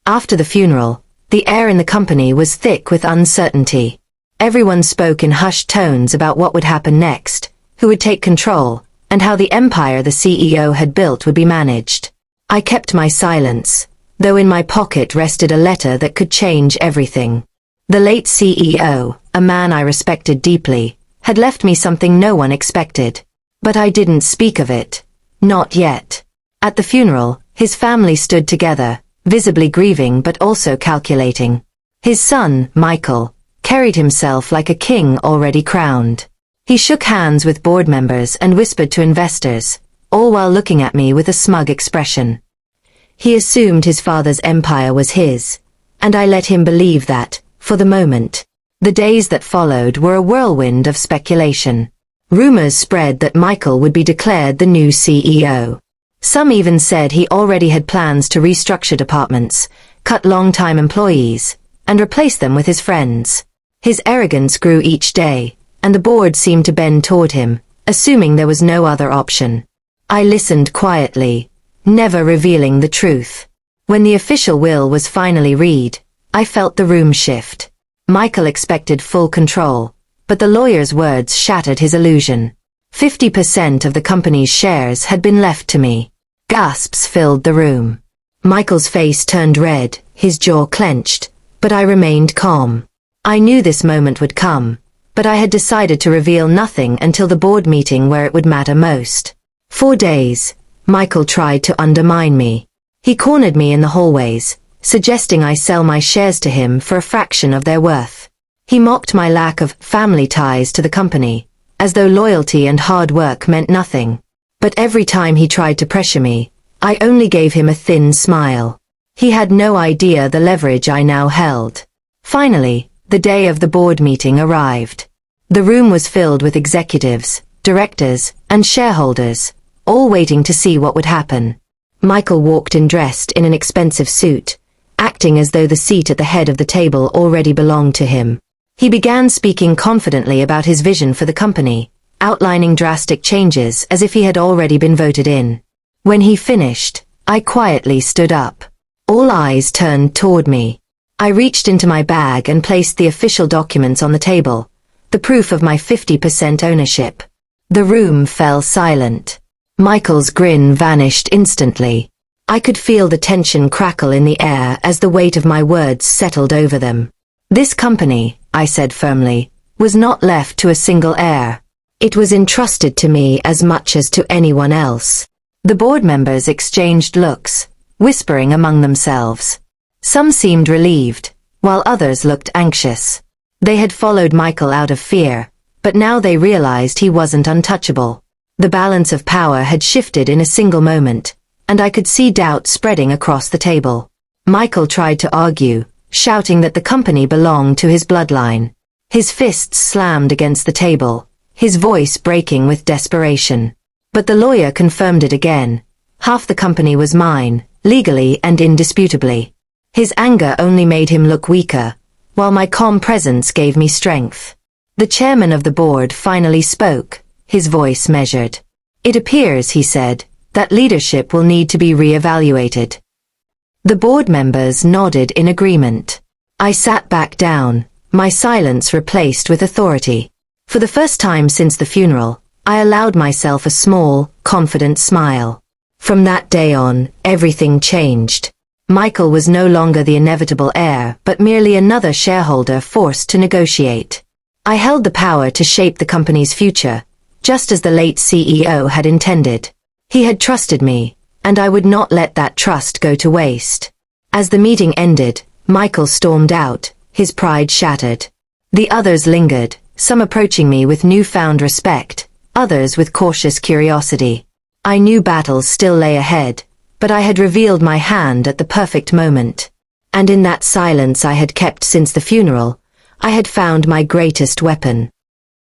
After the funeral, the air in the company was thick with uncertainty. Everyone spoke in hushed tones about what would happen next, who would take control, and how the empire the CEO had built would be managed. I kept my silence, though in my pocket rested a letter that could change everything. The late CEO, a man I respected deeply, had left me something no one expected. But I didn't speak of it. Not yet. At the funeral, his family stood together, visibly grieving but also calculating. His son, Michael, carried himself like a king already crowned. He shook hands with board members and whispered to investors, all while looking at me with a smug expression. He assumed his father's empire was his, and I let him believe that, for the moment. The days that followed were a whirlwind of speculation. Rumors spread that Michael would be declared the new CEO. Some even said he already had plans to restructure departments, cut long-time employees, and replace them with his friends. His arrogance grew each day, and the board seemed to bend toward him, assuming there was no other option. I listened quietly, never revealing the truth. When the official will was finally read, I felt the room shift. Michael expected full control, but the lawyer's words shattered his illusion. 50% of the company's shares had been left to me. Gasps filled the room. Michael's face turned red, his jaw clenched, but I remained calm. I knew this moment would come, but I had decided to reveal nothing until the board meeting where it would matter most. For days, Michael tried to undermine me. He cornered me in the hallways, suggesting I sell my shares to him for a fraction of their worth. He mocked my lack of family ties to the company, as though loyalty and hard work meant nothing. But every time he tried to pressure me, I only gave him a thin smile. He had no idea the leverage I now held. Finally, the day of the board meeting arrived. The room was filled with executives, directors, and shareholders, all waiting to see what would happen. Michael walked in dressed in an expensive suit, acting as though the seat at the head of the table already belonged to him. He began speaking confidently about his vision for the company, outlining drastic changes as if he had already been voted in. When he finished, I quietly stood up. All eyes turned toward me. I reached into my bag and placed the official documents on the table, the proof of my 50% ownership. The room fell silent. Michael's grin vanished instantly. I could feel the tension crackle in the air as the weight of my words settled over them. This company, I said firmly, was not left to a single heir. It was entrusted to me as much as to anyone else. The board members exchanged looks, whispering among themselves. Some seemed relieved, while others looked anxious. They had followed Michael out of fear, but now they realized he wasn't untouchable. The balance of power had shifted in a single moment, and I could see doubt spreading across the table. Michael tried to argue, shouting that the company belonged to his bloodline. His fists slammed against the table, his voice breaking with desperation. But the lawyer confirmed it again. Half the company was mine, legally and indisputably. His anger only made him look weaker, while my calm presence gave me strength. The chairman of the board finally spoke, his voice measured. It appears, he said, that leadership will need to be re-evaluated. The board members nodded in agreement. I sat back down, my silence replaced with authority. For the first time since the funeral, I allowed myself a small, confident smile. From that day on, everything changed. Michael was no longer the inevitable heir, but merely another shareholder forced to negotiate. I held the power to shape the company's future, just as the late CEO had intended. He had trusted me, and I would not let that trust go to waste. As the meeting ended, Michael stormed out, his pride shattered. The others lingered, some approaching me with newfound respect, others with cautious curiosity. I knew battles still lay ahead, but I had revealed my hand at the perfect moment. And in that silence I had kept since the funeral, I had found my greatest weapon.